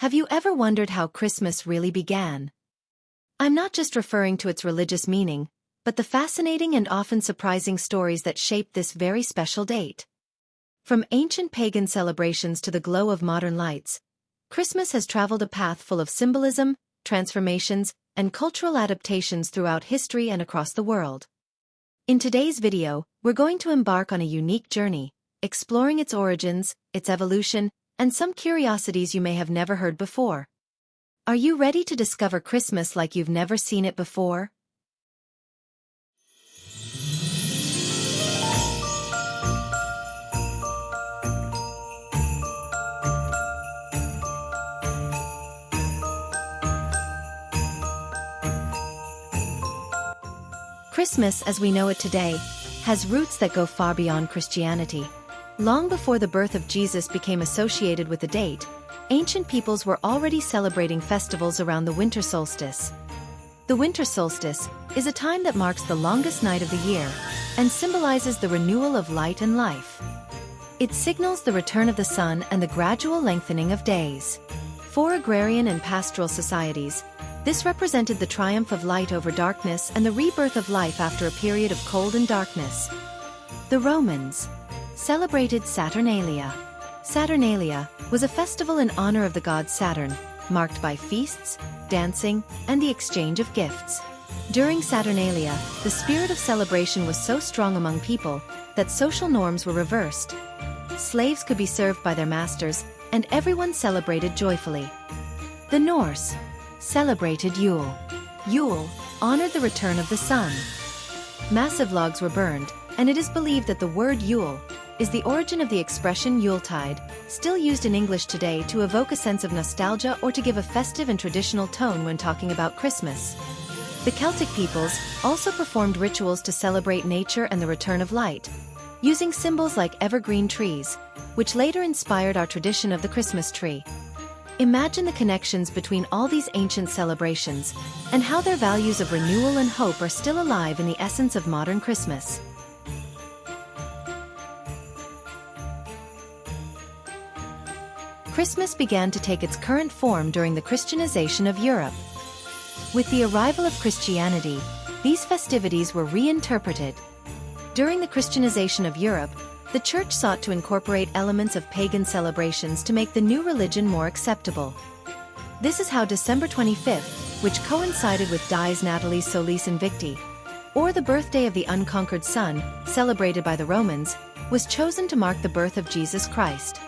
Have you ever wondered how Christmas really began? I'm not just referring to its religious meaning, but the fascinating and often surprising stories that shaped this very special date. From ancient pagan celebrations to the glow of modern lights, Christmas has traveled a path full of symbolism, transformations, and cultural adaptations throughout history and across the world. In today's video, we're going to embark on a unique journey, exploring its origins, its evolution, and some curiosities you may have never heard before. Are you ready to discover Christmas like you've never seen it before? Christmas, as we know it today, has roots that go far beyond Christianity. Long before the birth of Jesus became associated with the date, ancient peoples were already celebrating festivals around the winter solstice. The winter solstice is a time that marks the longest night of the year and symbolizes the renewal of light and life. It signals the return of the sun and the gradual lengthening of days. For agrarian and pastoral societies, this represented the triumph of light over darkness and the rebirth of life after a period of cold and darkness. The Romans celebrated Saturnalia. Saturnalia was a festival in honor of the god Saturn, marked by feasts, dancing, and the exchange of gifts. During Saturnalia, the spirit of celebration was so strong among people that social norms were reversed. Slaves could be served by their masters, and everyone celebrated joyfully. The Norse celebrated Yule. Yule honored the return of the sun. Massive logs were burned, and it is believed that the word Yule is the origin of the expression Yuletide, still used in English today to evoke a sense of nostalgia or to give a festive and traditional tone when talking about Christmas. The Celtic peoples also performed rituals to celebrate nature and the return of light, using symbols like evergreen trees, which later inspired our tradition of the Christmas tree. Imagine the connections between all these ancient celebrations and how their values of renewal and hope are still alive in the essence of modern Christmas. Christmas began to take its current form during the Christianization of Europe. With the arrival of Christianity, these festivities were reinterpreted. During the Christianization of Europe, the Church sought to incorporate elements of pagan celebrations to make the new religion more acceptable. This is how December 25th, which coincided with Dies Natalis Solis Invicti, or the birthday of the unconquered sun, celebrated by the Romans, was chosen to mark the birth of Jesus Christ.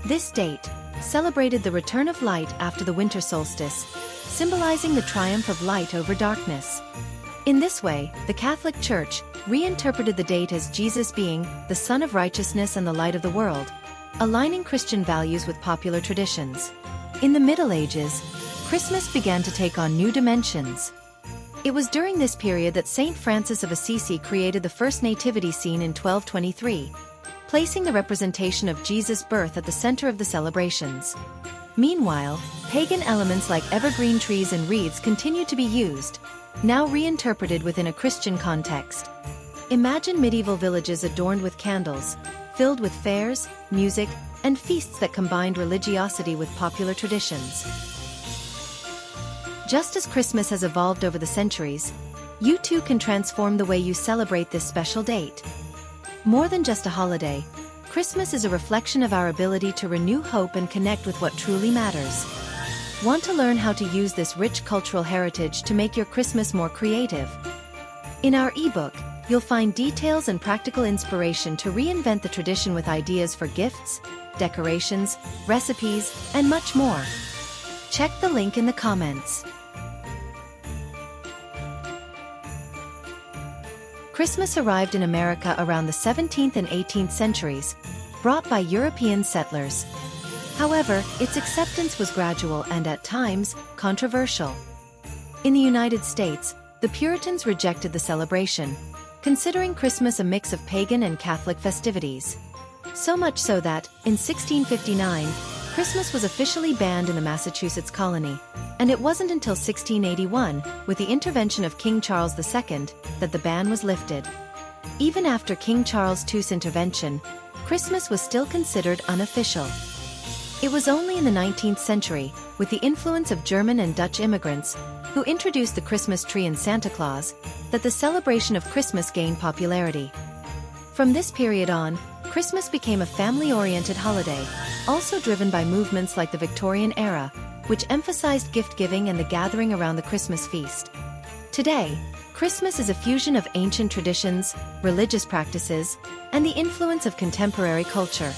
This date celebrated the return of light after the winter solstice, symbolizing the triumph of light over darkness. In this way, the Catholic Church reinterpreted the date as Jesus being the Son of Righteousness and the light of the world, aligning Christian values with popular traditions. In the Middle Ages, Christmas began to take on new dimensions. It was during this period that Saint Francis of Assisi created the first nativity scene in 1223, placing the representation of Jesus' birth at the center of the celebrations. Meanwhile, pagan elements like evergreen trees and wreaths continued to be used, now reinterpreted within a Christian context. Imagine medieval villages adorned with candles, filled with fairs, music, and feasts that combined religiosity with popular traditions. Just as Christmas has evolved over the centuries, you too can transform the way you celebrate this special date. More than just a holiday, Christmas is a reflection of our ability to renew hope and connect with what truly matters. Want to learn how to use this rich cultural heritage to make your Christmas more creative? In our ebook, you'll find details and practical inspiration to reinvent the tradition with ideas for gifts, decorations, recipes, and much more. Check the link in the comments. Christmas arrived in America around the 17th and 18th centuries, brought by European settlers. However, its acceptance was gradual and at times, controversial. In the United States, the Puritans rejected the celebration, considering Christmas a mix of pagan and Catholic festivities. So much so that, in 1659, Christmas was officially banned in the Massachusetts colony, and it wasn't until 1681, with the intervention of King Charles II, that the ban was lifted. Even after King Charles II's intervention, Christmas was still considered unofficial. It was only in the 19th century, with the influence of German and Dutch immigrants, who introduced the Christmas tree and Santa Claus, that the celebration of Christmas gained popularity. From this period on, Christmas became a family-oriented holiday, also driven by movements like the Victorian era, which emphasized gift-giving and the gathering around the Christmas feast. Today, Christmas is a fusion of ancient traditions, religious practices, and the influence of contemporary culture.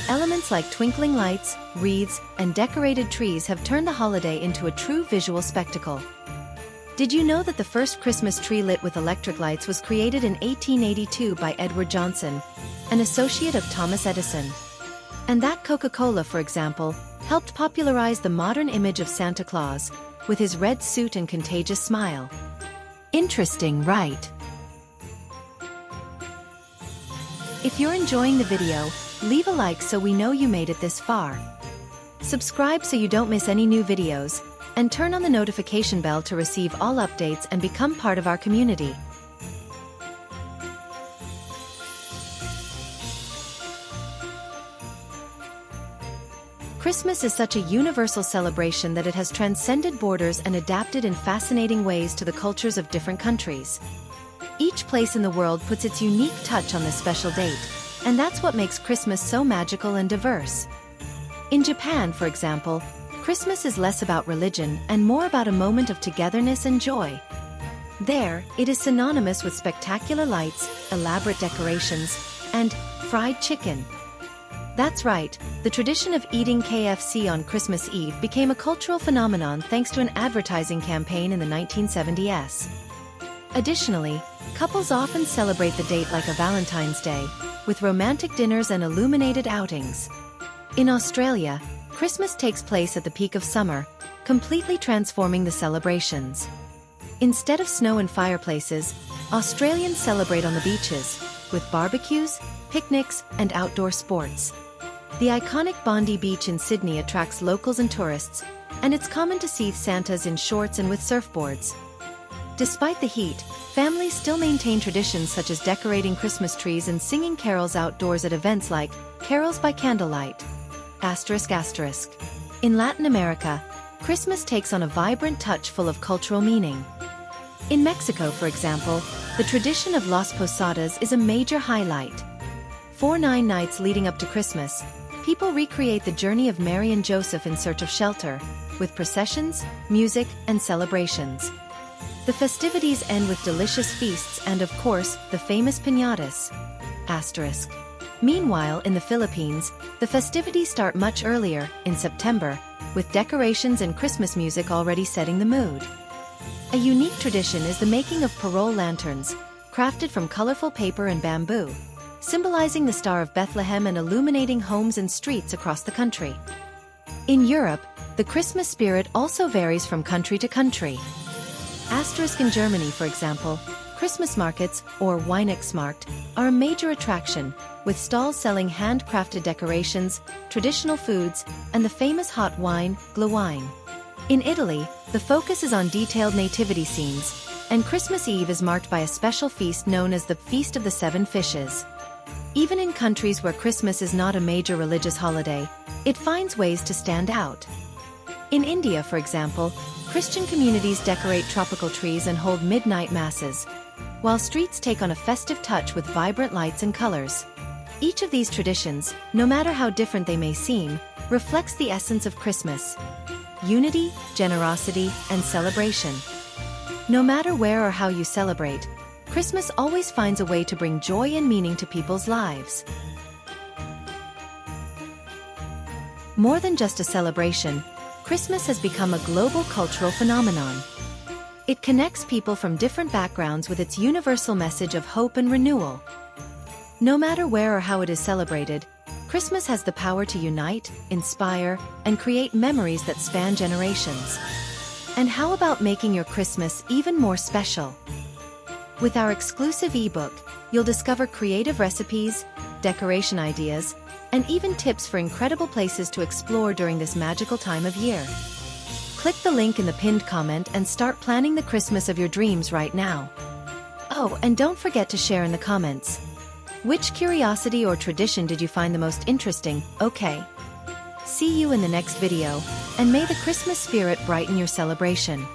Elements like twinkling lights, wreaths, and decorated trees have turned the holiday into a true visual spectacle. Did you know that the first Christmas tree lit with electric lights was created in 1882 by Edward Johnson, an associate of Thomas Edison? And that Coca-Cola, for example, helped popularize the modern image of Santa Claus, with his red suit and contagious smile. Interesting, right? If you're enjoying the video, leave a like so we know you made it this far. Subscribe so you don't miss any new videos, and turn on the notification bell to receive all updates and become part of our community. Christmas is such a universal celebration that it has transcended borders and adapted in fascinating ways to the cultures of different countries. Each place in the world puts its unique touch on this special date, and that's what makes Christmas so magical and diverse. In Japan, for example, Christmas is less about religion and more about a moment of togetherness and joy. There, it is synonymous with spectacular lights, elaborate decorations, and fried chicken. That's right, the tradition of eating KFC on Christmas Eve became a cultural phenomenon thanks to an advertising campaign in the 1970s. Additionally, couples often celebrate the date like a Valentine's Day, with romantic dinners and illuminated outings. In Australia, Christmas takes place at the peak of summer, completely transforming the celebrations. Instead of snow and fireplaces, Australians celebrate on the beaches, with barbecues, picnics, and outdoor sports. The iconic Bondi Beach in Sydney attracts locals and tourists, and it's common to see Santas in shorts and with surfboards. Despite the heat, families still maintain traditions such as decorating Christmas trees and singing carols outdoors at events like Carols by Candlelight. ***. In Latin America, Christmas takes on a vibrant touch full of cultural meaning. In Mexico, for example, the tradition of Las Posadas is a major highlight. For 9 nights leading up to Christmas, people recreate the journey of Mary and Joseph in search of shelter, with processions, music, and celebrations. The festivities end with delicious feasts and, of course, the famous piñatas. ***. Meanwhile, in the Philippines, the festivities start much earlier, in September, with decorations and Christmas music already setting the mood. A unique tradition is the making of parole lanterns, crafted from colorful paper and bamboo, symbolizing the Star of Bethlehem and illuminating homes and streets across the country. In Europe, the Christmas spirit also varies from country to country. In Germany, for example, Christmas markets, or Weihnachtsmarkt, are a major attraction, with stalls selling handcrafted decorations, traditional foods, and the famous hot wine, Glühwein. In Italy, the focus is on detailed nativity scenes, and Christmas Eve is marked by a special feast known as the Feast of the Seven Fishes. Even in countries where Christmas is not a major religious holiday, it finds ways to stand out. In India, for example, Christian communities decorate tropical trees and hold midnight masses, while streets take on a festive touch with vibrant lights and colors. Each of these traditions, no matter how different they may seem, reflects the essence of Christmas: unity, generosity, and celebration. No matter where or how you celebrate, Christmas always finds a way to bring joy and meaning to people's lives. More than just a celebration, Christmas has become a global cultural phenomenon. It connects people from different backgrounds with its universal message of hope and renewal. No matter where or how it is celebrated, Christmas has the power to unite, inspire, and create memories that span generations. And how about making your Christmas even more special? With our exclusive ebook, you'll discover creative recipes, decoration ideas, and even tips for incredible places to explore during this magical time of year. Click the link in the pinned comment and start planning the Christmas of your dreams right now. Oh, and don't forget to share in the comments. Which curiosity or tradition did you find the most interesting? Okay. See you in the next video. And may the Christmas spirit brighten your celebration.